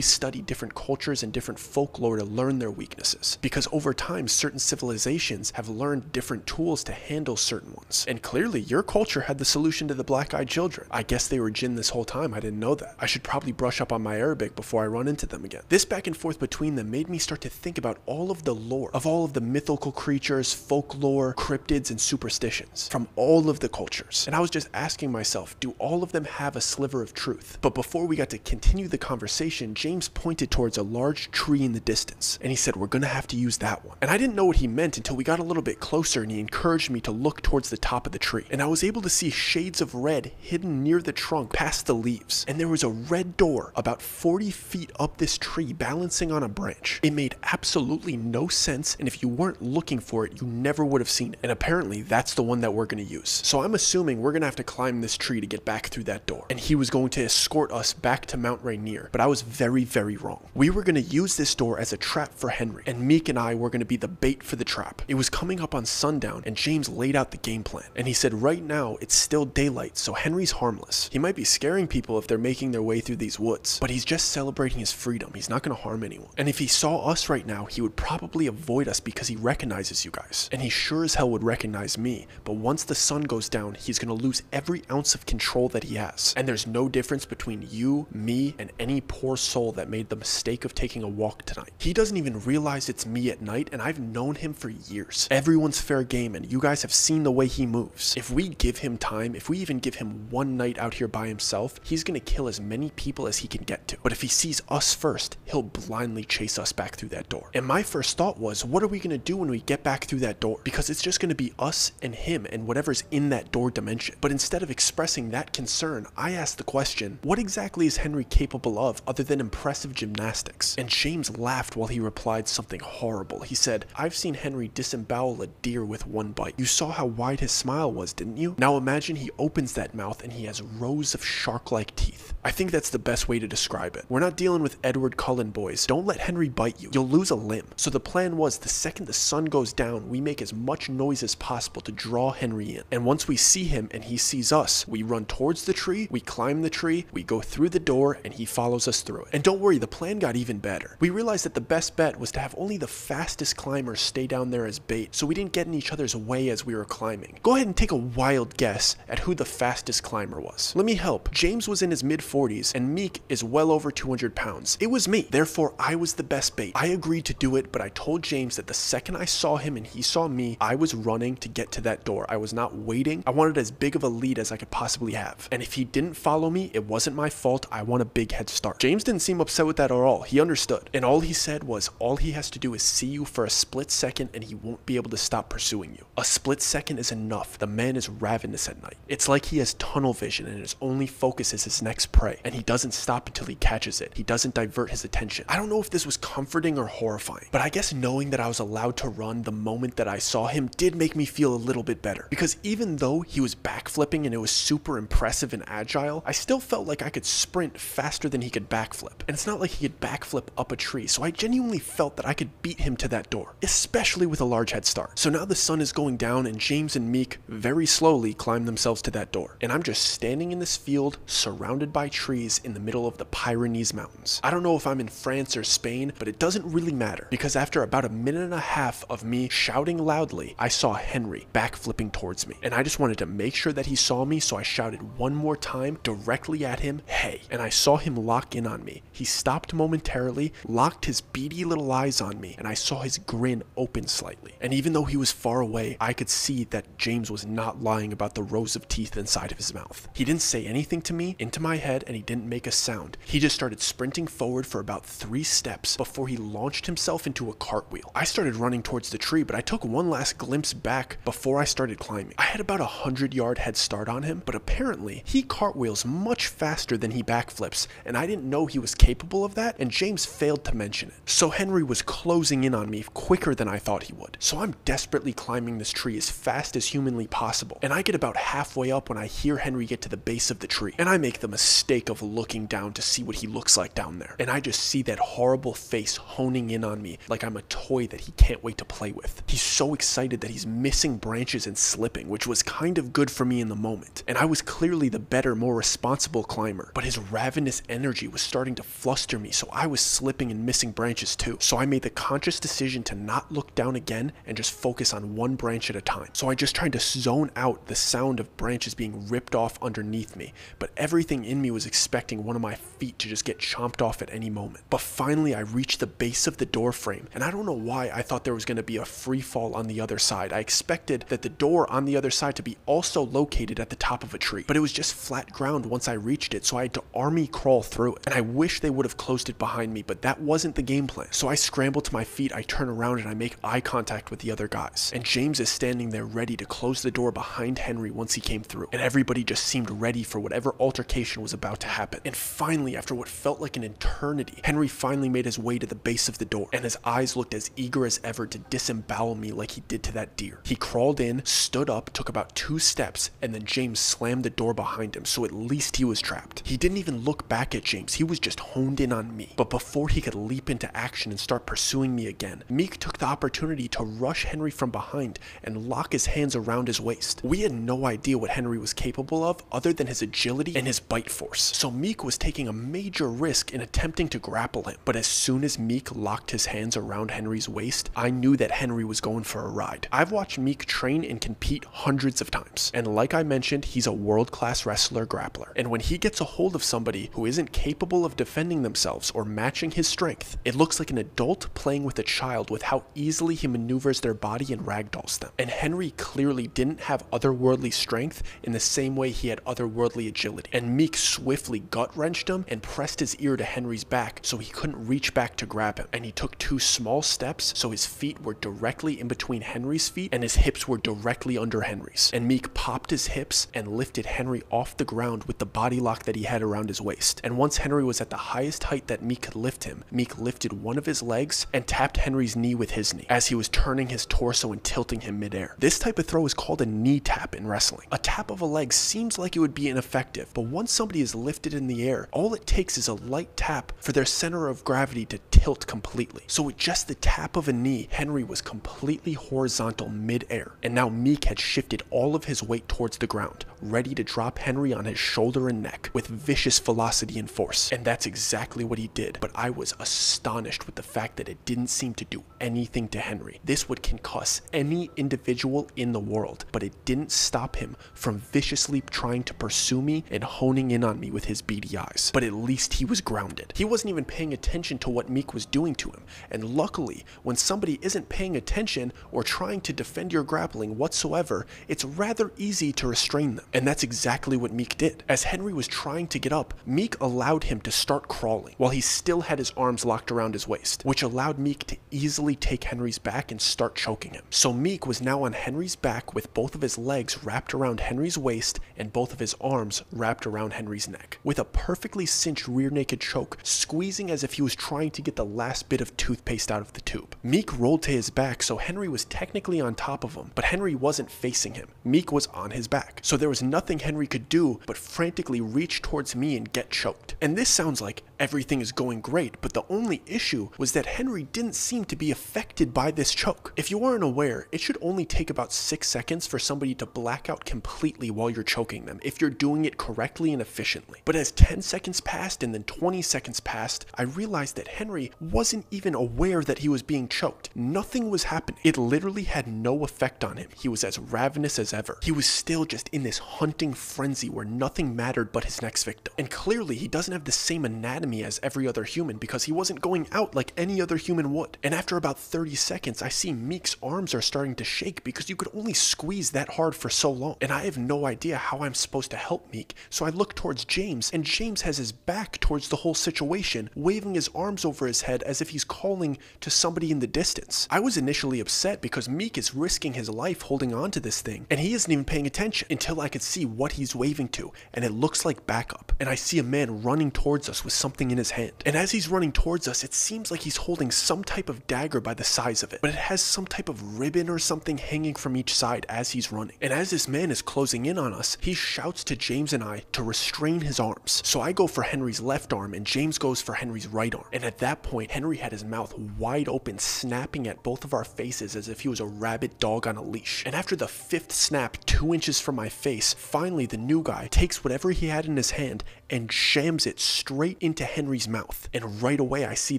study different cultures and different folklore to learn their weaknesses. Because over time, certain civilizations have learned different tools to handle certain ones. And clearly, your culture had the solution to the black-eyed children. I guess they were jinn this whole time. I didn't know that. I should probably brush up on my Arabic before I run into them again. This back and forth between them made me start to think about all of the lore of all of the mythical creatures, folklore, cryptids, and superstitions from all of the cultures. And I was just asking myself, do all of them have a sliver of truth? But before we got to continue the conversation, James pointed towards a large tree in the distance, and he said, we're gonna have to use that one. And I didn't know what he meant until we got a little bit closer, and he encouraged me to look towards the top of the tree. And I was able to see shades of red hidden near the trunk past the leaves. And there was a red door about 40 feet up this tree balancing on a branch. It made absolutely no sense, and if you weren't looking for it, you never would have seen it. And apparently that's the one that we're gonna use. So I'm assuming we're gonna have to climb this tree to get back through that door. And he was going to escort us back to Mount Rainier, but I was very, very wrong. We were gonna use this door as a trap for Henry, and Meek and I were gonna be the bait for the trap. It was coming up on sundown, and James laid out the game plan. And he said, right now, it's still daylight, so Henry's harmless. He might be scaring people if they're making their way through these woods, but he's just celebrating his freedom. He's not gonna harm anyone. And if he saw us right now, he would probably avoid us because he recognizes you guys. And he sure as hell would recognize me, but once the sun goes down, he's gonna lose every ounce of control that he has. And there's no difference between you, me, and any poor soul that made the mistake of taking a walk tonight. He doesn't even realize it's me at night, and I've known him for years. Everyone's fair game, and you guys have seen the way he moves. If we give him time, if we even give him one night out here by himself, he's gonna kill as many people as he can get to. But if he sees us first, he'll blindly chase us back through that door. And my first thought was, what are we gonna do when we get back through that door? Because it's just gonna be us and him and whatever's in that door dimension. But instead of expressing that concern, I asked the question, what exactly is Henry capable of other than impressive gymnastics? And James laughed while he replied something horrible. He said, I've seen Henry disembowel a deer with one bite. You saw how wide his smile was, didn't you? Now imagine he opens that mouth and he has rows of shark-like teeth. I think that's the best way to describe it. We're not dealing with Edward Cullen, boys. Don't let Henry bite you. You'll lose a limb. So the plan was, the second the sun goes down, we make as much noise as possible to draw Henry in. And once we see him and he sees us, we run towards the tree, we climb the tree, we go through the door, and he follows us through it. And don't worry, the plan got even better. We realized that the best bet was to have only the fastest climber climbers stay down there as bait, so we didn't get in each other's way as we were climbing. Go ahead and take a wild guess at who the fastest climber was. Let me help. James was in his mid-40s, and Meek is well over 200 pounds. It was me. Therefore, I was the best bait. I agreed to do it, but I told James that the second I saw him and he saw me, I was running to get to that door. I was not waiting. I wanted as big of a lead as I could possibly have. And if he didn't follow me, it wasn't my fault. I want a big head start. James didn't seem upset with that at all. He understood. And all he said was, all he has to do is see you for a split second and he won't be able to stop pursuing you. A split second is enough. The man is ravenous at night. It's like he has tunnel vision and his only focus is his next prey. And he doesn't stop until he catches it. He doesn't divert his attention. I don't know if this was comforting or horrifying, but I guess knowing that I was allowed to run the moment that I saw him did make me feel a little bit better. Because even though he was backflipping and it was super impressive and agile, I still felt like I could sprint faster than he could backflip. And it's not like he could backflip up a tree, so I genuinely felt that I could beat him to that door, especially with a large head start. So now the sun is going down and James and Meek very slowly climb themselves to that door. And I'm just standing in this field surrounded by trees in the middle of the Pyrenees Mountains. I don't know if I'm in France or Spain, but it doesn't really matter because after about a minute and a half of me shouting loudly, I saw Henry backflipping towards me. And I just wanted to make sure that he saw me, so I shouted one more time directly at him, "Hey," and I saw him lock in on me. He stopped momentarily, locked his beady little eyes on me, and I saw his grin open slightly. And even though he was far away, I could see that James was not lying about the rows of teeth inside of his mouth. He didn't say anything to me, into my head, and he didn't make a sound. He just started sprinting forward for about 3 steps before he launched himself into a cartwheel. I started running towards the tree, but I took one last glimpse back before I started climbing. I had about a 100-yard head start on him, but apparently he cartwheels much faster than he backflips, and I didn't know he was capable of that, and James failed to mention it. So Henry was closing in on me quicker than I thought he would. So I'm desperately climbing this tree as fast as humanly possible, and I get about halfway up when I hear Henry get to the base of the tree, and I make the mistake of looking down to see what he looks like down there, and I just see that horrible face honing in on me like I'm a toy that he can't wait to play with. He's so excited that he's missing branches and slipping, which was kind of good for me in the moment, and I was clearly the better, more responsible climber, but his ravenous energy was starting to fluster me, so I was slipping and missing branches too. So I made the conscious decision to not look down again and just focus on one branch at a time. So I just tried to zone out the sound of branches being ripped off underneath me, but everything in me was expecting one of my feet to just get chomped off at any moment. But finally I reached the base of the door frame, and I don't know why I thought there was going to be a free fall on the other side. I expected that the door on the other side to be also located at the top of a tree, but it was just flat ground once I reached it, so I had to army crawl through it. And I wish they would have closed it behind me, but that wasn't the game plan. So I scramble to my feet, I turn around, and I make eye contact with the other guys. And James is standing there ready to close the door behind Henry once he came through. And everybody just seemed ready for whatever altercation was about to happen. And finally, after what felt like an eternity, Henry finally made his way to the base of the door, and his eyes looked as eager as ever to disembowel me like he did to that deer. He crawled in, stood up, took about 2 steps, and then James slammed the door behind him, so at least he was trapped. He didn't even look back at James, he was just honed in on me. But before he could leap into action and start pursuing me again, Meek took the opportunity to rush Henry from behind and lock his hands around his waist. We had no idea what Henry was capable of other than his agility and his bite force, so Meek was taking a major risk in attempting to grapple him. But as soon as Meek locked his hands around Henry's waist, I knew that Henry was going for a ride. I've watched Meek train and compete hundreds of times, and like I mentioned, he's a world-class wrestler grappler, and when he gets a hold of somebody who isn't capable of defending themselves or matching his strength, it looks like an adult playing with a child with how easily he maneuvers their body and ragdolls them. And Henry clearly didn't have otherworldly strength in the same way he had otherworldly agility, and Meek swiftly gut-wrenched him and pressed his ear to Henry's back so he couldn't reach back to grab him, and he took 2 small steps so his feet were directly in between Henry's feet and his hips were directly under Henry's, and Meek popped his hips and lifted Henry off the ground with the body lock that he had around his waist. And once Henry was at the highest height that Meek could lift him, Meek lifted one of his legs and tapped Henry's knee with his knee as he was turning his torso and tilting him midair. This type of throw is called a knee tap in wrestling. A tap of a leg seems like it would be ineffective, but once somebody is lifted in the air, all it takes is a light tap for their center of gravity to tilt completely. So with just the tap of a knee, Henry was completely horizontal mid-air, and now Meek had shifted all of his weight towards the ground, ready to drop Henry on his shoulder and neck with vicious velocity and force. And that's exactly what he did, but I was astonished with the fact that it didn't seem to do anything anything to Henry. This would concuss any individual in the world, but it didn't stop him from viciously trying to pursue me and honing in on me with his beady eyes. But at least he was grounded. He wasn't even paying attention to what Meek was doing to him, and luckily, when somebody isn't paying attention or trying to defend your grappling whatsoever, it's rather easy to restrain them. And that's exactly what Meek did. As Henry was trying to get up, Meek allowed him to start crawling while he still had his arms locked around his waist, which allowed Meek to easily take Henry's back and start choking him. So Meek was now on Henry's back with both of his legs wrapped around Henry's waist and both of his arms wrapped around Henry's neck, with a perfectly cinched rear naked choke, squeezing as if he was trying to get the last bit of toothpaste out of the tube. Meek rolled to his back, so Henry was technically on top of him, but Henry wasn't facing him. Meek was on his back, so there was nothing Henry could do but frantically reach towards me and get choked. And this sounds like everything is going great, but the only issue was that Henry didn't seem to be affected by this choke. If you aren't aware, it should only take about 6 seconds for somebody to black out completely while you're choking them, if you're doing it correctly and efficiently. But as 10 seconds passed and then 20 seconds passed, I realized that Henry wasn't even aware that he was being choked. Nothing was happening. It literally had no effect on him. He was as ravenous as ever. He was still just in this hunting frenzy where nothing mattered but his next victim. And clearly he doesn't have the same anatomy as every other human, because he wasn't going out like any other human would. And after about 30 seconds, I see Meek's arms are starting to shake because you could only squeeze that hard for so long. And I have no idea how I'm supposed to help Meek, so I look towards James, and James has his back towards the whole situation, waving his arms over his head as if he's calling to somebody in the distance. I was initially upset because Meek is risking his life holding on to this thing, and he isn't even paying attention, until I could see what he's waving to, and it looks like backup. And I see a man running towards us with something in his hand. And as he's running towards us, it seems like he's holding some type of dagger by the size of it, but it has some type of ribbon or something hanging from each side as he's running. And as this man is closing in on us, he shouts to James and I to restrain his arms. So I go for Henry's left arm and James goes for Henry's right arm. And at that point, Henry had his mouth wide open, snapping at both of our faces as if he was a rabid dog on a leash. And after the 5th snap 2 inches from my face, finally the new guy takes whatever he had in his hand and jams it straight into Henry's mouth. And right away I see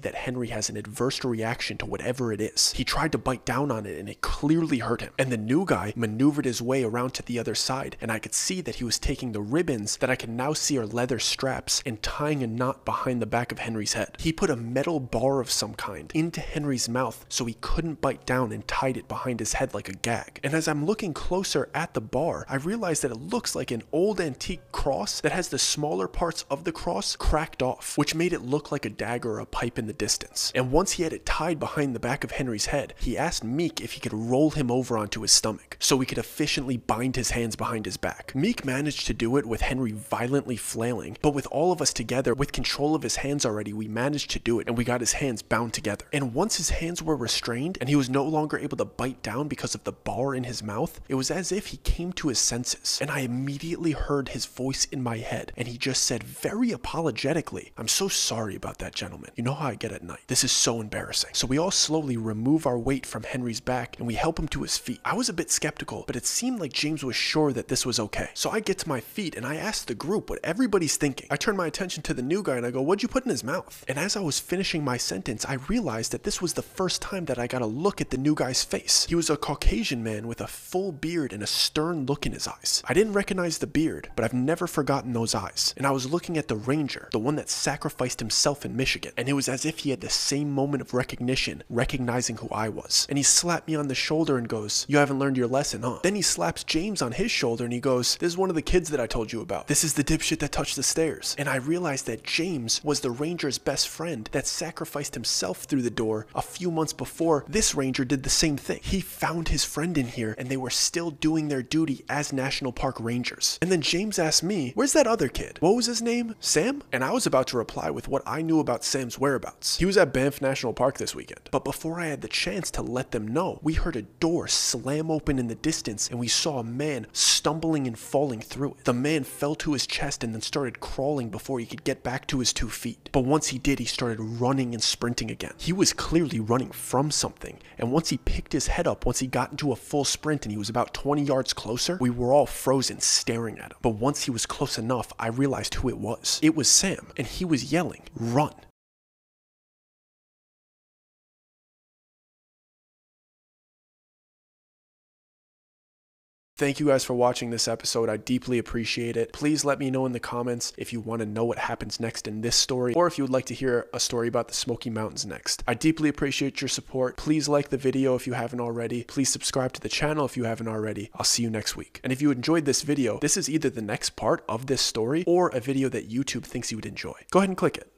that Henry has an adverse reaction to whatever it is. He tried to bite down on it and it clearly hurt him. And the new guy maneuvered his way around to the other side, and I could see that he was taking the ribbons that I can now see are leather straps and tying a knot behind the back of Henry's head. He put a metal bar of some kind into Henry's mouth so he couldn't bite down, and tied it behind his head like a gag. And as I'm looking closer at the bar, I realize that it looks like an old antique cross that has the smaller parts of the cross cracked off, which made it look like a dagger or a pipe in the distance. And once he had it tied behind the back of Henry's head, he asked Meek if he could roll him over onto his stomach so we could efficiently bind his hands behind his back. Meek managed to do it with Henry violently flailing, but with all of us together, with control of his hands already, we managed to do it, and we got his hands bound together. And once his hands were restrained and he was no longer able to bite down because of the bar in his mouth, it was as if he came to his senses, and I immediately heard his voice in my head, and he just said very apologetically, "I'm so sorry about that, gentlemen. You know how I get at night. This is so embarrassing." So we all slowly remove our weight from Henry's back and we help him to his feet. I was a bit skeptical, but it seemed like James was sure that this was okay. So I get to my feet and I ask the group what everybody's thinking. I turn my attention to the new guy and I go, "What'd you put in his mouth?" And as I was finishing my sentence, I realized that this was the first time that I got a look at the new guy's face. He was a Caucasian man with a full beard and a stern look in his eyes. I didn't recognize the beard, but I've never forgotten those eyes. And I was looking at the ranger, the one that sacrificed himself in Michigan, and it was as if he had the same moment of recognition, recognizing who I was. And he slapped me on the shoulder and goes, "You haven't learned your lesson, huh?" Then he slaps James on his shoulder and he goes, "This is one of the kids that I told you about. This is the dipshit that touched the stairs." And I realized that James was the ranger's best friend that sacrificed himself through the door a few months before this ranger did the same thing. He found his friend in here and they were still doing their duty as National Park Rangers. And then James asked me, "Where's that other kid? What was his name? Sam?" And I was about to reply with what I knew about Sam's whereabouts. He was at Banff National Park this weekend. But before I had the chance to let them know, we heard a door slam open in the distance and we saw a man stumbling and falling through it. The man fell to his chest and then started crawling before he could get back to his 2 feet. But once he did, he started running and sprinting again. He was clearly running from something, and once he picked his head up, once he got into a full sprint and he was about 20 yards closer, we were all frozen staring at him. But once he was close enough, I realized who it was. It was Sam, and he was yelling, "Run." Thank you guys for watching this episode. I deeply appreciate it. Please let me know in the comments if you want to know what happens next in this story, or if you would like to hear a story about the Smoky Mountains next. I deeply appreciate your support. Please like the video if you haven't already. Please subscribe to the channel if you haven't already. I'll see you next week. And if you enjoyed this video, this is either the next part of this story or a video that YouTube thinks you would enjoy. Go ahead and click it.